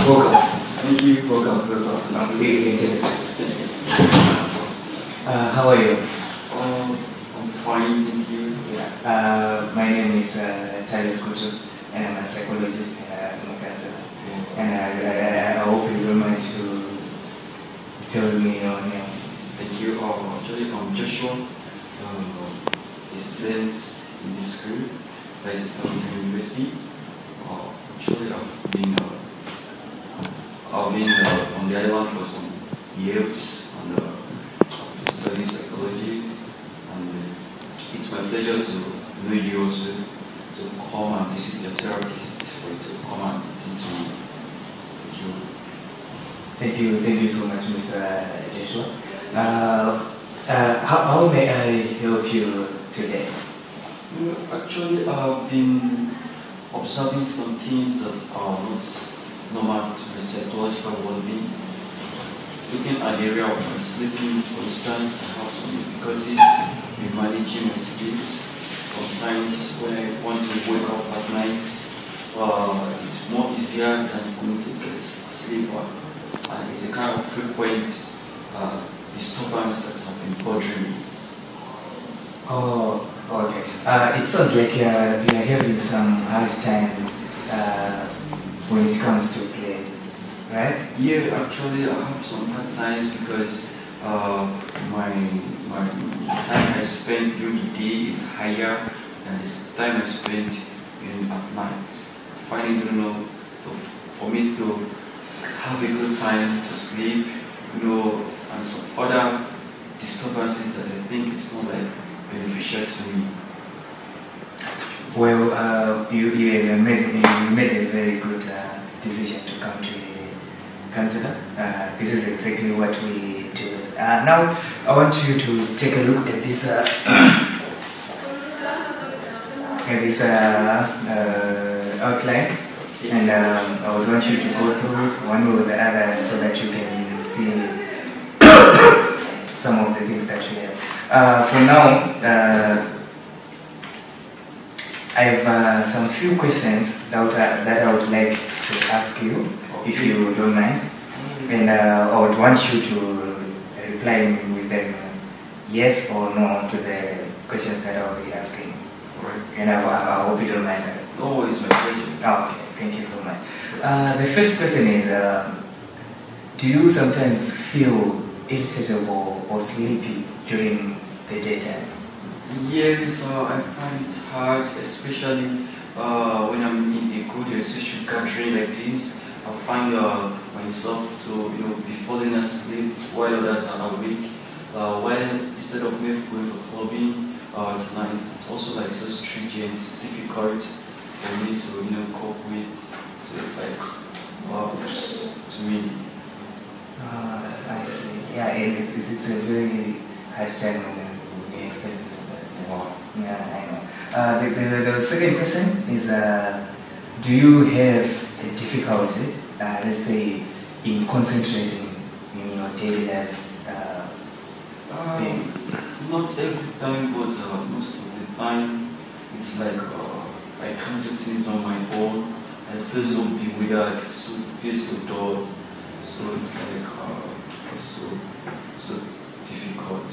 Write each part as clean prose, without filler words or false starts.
Welcome. Thank you. Welcome. I'm really interested. How are you? I'm fine, thank you. Yeah. My name is Tyler Kutu, and I'm a psychologist in Canada. And I hope you don't mind to tell me your name. Thank you. Actually, I'm Joshua, a student in this school, that is Stanford University. Actually, I've been on the island for some years and studying psychology, and it's my pleasure to know you also, to come and visit your therapist, or to come and teach me. Thank you so much, Mr. Joshua. How may I help you today? Actually, I've been observing some things that are not normal to the psychological well-being. Looking at the area of my sleeping, for instance, I have some difficulties in managing my sleep. Sometimes when I want to wake up at night, it's more easier than for me to get sleep. And it's a kind of frequent disturbance that have been bothering me. Oh, okay. It sounds like you're having some hard times when it comes to sleep, right? Yeah, actually I have some hard times because my time I spend during the day is higher than the time I spend at night. I find it, for me to have a good time to sleep, and some other disturbances that I think it's not like beneficial to me. Well, you made a very good decision to come to Canada. This is exactly what we do. Now, I want you to take a look at this outline, and I would want you to go through it one way or the other so that you can see some of the things that we have. For now, I have some few questions that I would like to ask you, if you don't mind. And I would want you to reply with them yes or no to the questions that I will be asking. Right. And I hope you don't mind that. Oh, it's my pleasure. Okay, thank you so much. The first question is, do you sometimes feel irritable or sleepy during the daytime? Yes, I find it hard, especially when I'm in a good social gathering like this. I find myself to be falling asleep while others are awake. While instead of me going for clubbing tonight, it's also like so stringent, difficult for me to cope with. So it's like oops to me. I see. Yeah, it's a very hard time when we experience it. Wow. Yeah, I know. The second question is, do you have a difficulty, let's say, in concentrating in your daily lives? Not every time, but most of the time, it's like I can't do things on my own. I feel so bewildered, feel so dull. So it's like so difficult.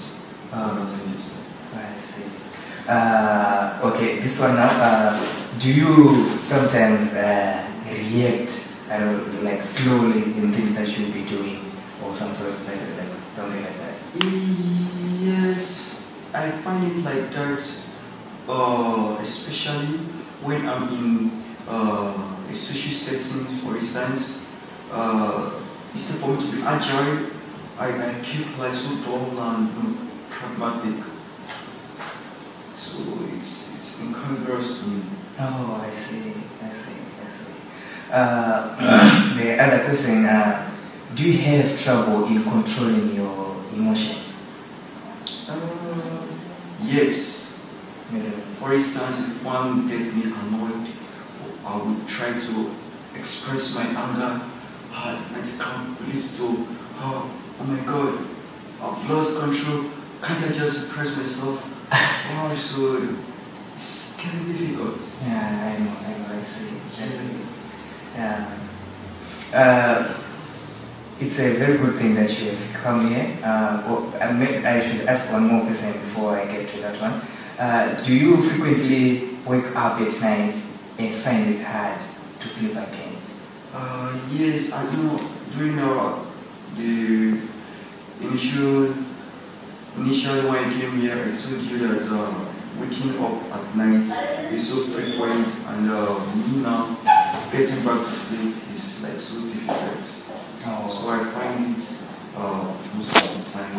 I see. Okay, this one now. Do you sometimes react like slowly in things that you'll be doing, or some sort of like something like that? Yes, I find it like that. Especially when I'm in a social setting, for instance. Instead for me to be agile, I keep like so dull and pragmatic. So it's incongruous to me. Oh, I see. The other question, do you have trouble in controlling your emotion? Yes. For instance, if one gets me annoyed, I will try to express my anger. It can lead to, oh my God, I've lost control. Can't I just express myself? So it's kind of difficult. Yeah, I know, I see. It's a very good thing that you have come here. I should ask one more question before I get to that one. Do you frequently wake up at night and find it hard to sleep again? Yes, I do. During the initially when I came here, I told you that waking up at night is so frequent, and me now getting back to sleep is like so difficult. So I find it most of the time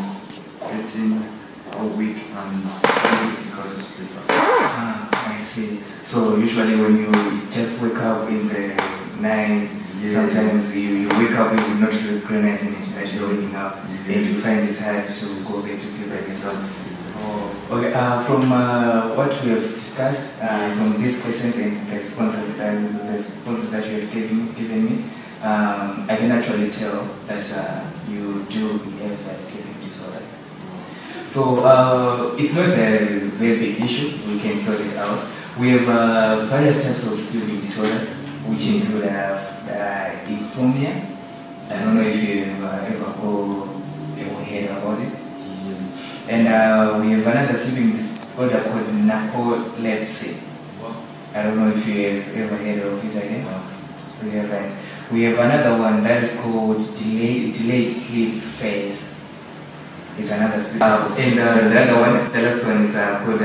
getting awake and very difficult to sleep. I see. So usually when you just wake up in the night, sometimes you wake up and you're not recognizing it that you're waking up, and you find it hard to go back to sleep again. Okay. From what we have discussed, from these questions and the responses that you have given me, I can actually tell that you do have a sleeping disorder. So it's not a very big issue. We can sort it out. We have various types of sleeping disorders, which include insomnia. I don't know if you have ever heard about it. And we have another sleeping disorder called narcolepsy. I don't know if you have ever heard of it again. We haven't. We have another one that is called delayed sleep phase. It's another sleep. And the other one, the last one is called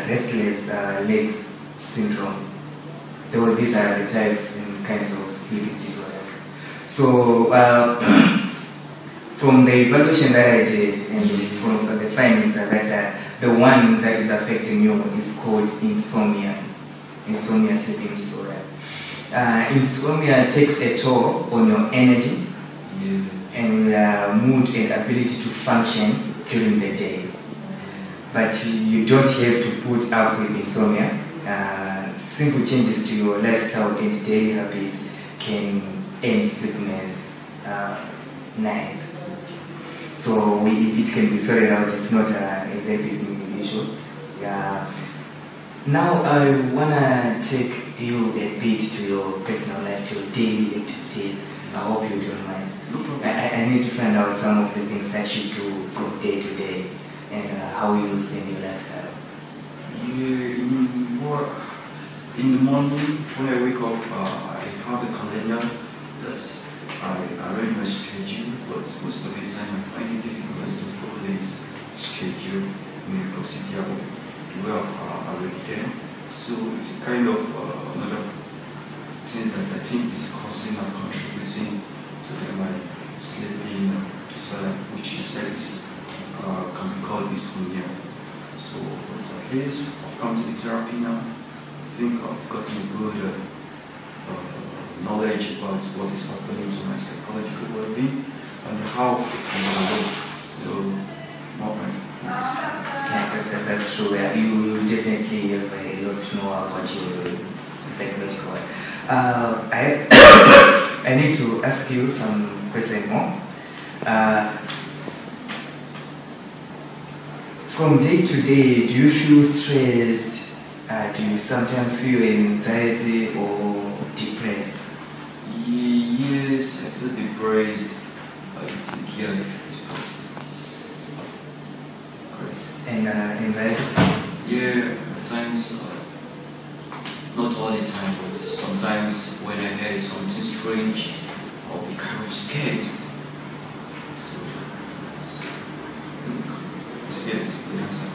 restless legs syndrome. These are the types and kinds of sleeping disorders. So from the evaluation that I did and from the findings are that the one that is affecting you is called insomnia sleeping disorder. Insomnia takes a toll on your energy and mood and ability to function during the day. But you don't have to put up with insomnia. Simple changes to your lifestyle and daily habits can end sleepless nights. So it can be sorted out. It's not a very big issue. Now I wanna take you a bit to your personal life, to your daily activities. I hope you don't mind. I need to find out some of the things that you do from day to day and how you spend your lifestyle. In the morning, when I wake up, I have a calendar that I arrange my schedule, but most of the time I find it difficult to follow this schedule in a procedural way of already there. So it's a kind of another thing that I think is causing and contributing to my sleeping disorder, which you said can be called insomnia. So at least I've come to the therapy now. I think I've gotten a good knowledge about what is happening to my psychological well-being and how it can That's true. You definitely have a lot to know about your psychological life. I need to ask you some questions more. From day to day, do you feel stressed? Do you sometimes feel anxiety or depressed? Yes, I feel depressed. I take care of depressed. And anxiety? Yeah, at times, not all the time, but sometimes when I hear something strange, I'll be kind of scared. So yes, the answer.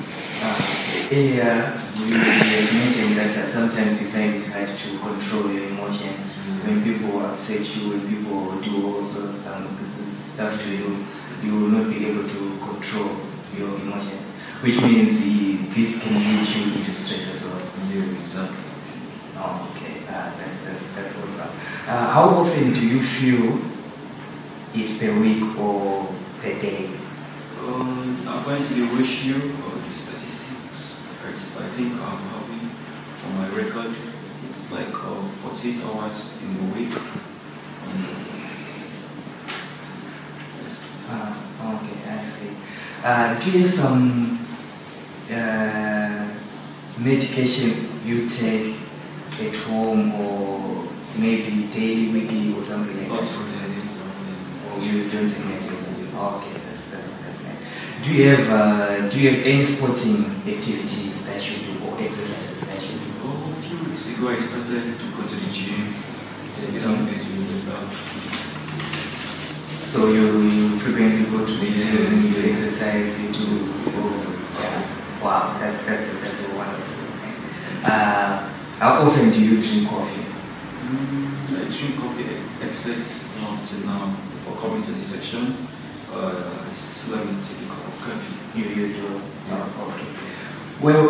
You mentioned that sometimes you find it hard to control your emotions. When people upset you, when people do all sorts of stuff to you, you will not be able to control your emotions. Which means this can lead you into stress as well. Yeah, exactly. Oh, okay. That's what's up. How often do you feel it per week or per day? According to the ratio or the statistics, I think I'm having for my record, it's like 48 hours in the week. Okay, I see. Do you have some medications you take at home or maybe daily, weekly or something like that? Not really. don't take it. Okay, that's nice. Do you have any sporting activities that you do or exercises that you do? Oh, a few weeks ago I started to go to the gym. So you frequently go to the gym, you exercise, you do. Wow, that's a wonderful thing. How often do you drink coffee? I drink coffee except not now for coming to the section. I still haven't taken a cup of coffee. You do? Oh, okay. Well,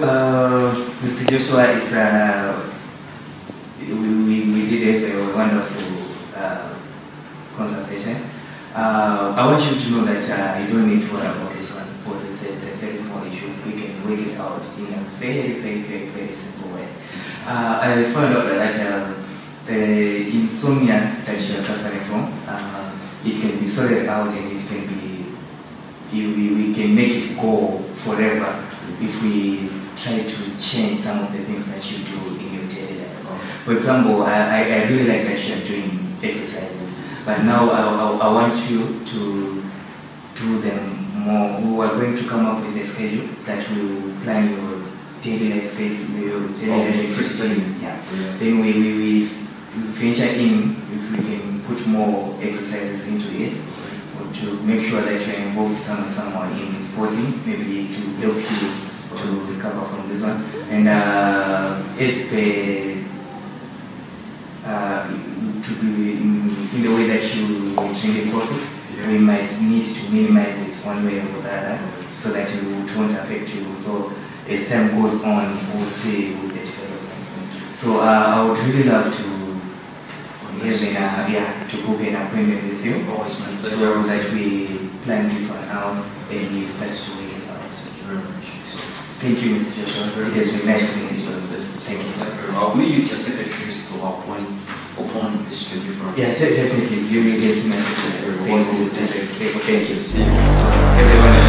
Mr. Joshua, it's we did have a wonderful consultation. I want you to know that you don't need to worry about this one because it's a very small issue. We can work it out in a very simple way. I found out that the insomnia that you are suffering from, it can be sorted out and it can be, we can make it go forever if we try to change some of the things that you do in your daily lives. For example, I really like that you are doing exercises, but now I want you to do them more. We are going to come up with a schedule that will plan your daily life schedule, your daily life activities. Yeah. Then we venture in if we can put more exercises into it, or to make sure that you're involved someone in sporting, maybe to help you to recover from this one. And as the to be in the way that you drink coffee, we might need to minimize it one way or the other so that it won't affect you. So as time goes on, we'll see with the development. So I would really love to to book an appointment with you, so that we plan this one out and we start to work it out. Thank you very much. So, thank you, Mr. Joshua. It has been nice to meet you. Thank you. Will you just secretaries to appoint upon the schedule for us? Yeah, definitely. You will get messages. Thank you. Thank you. See you. Everyone.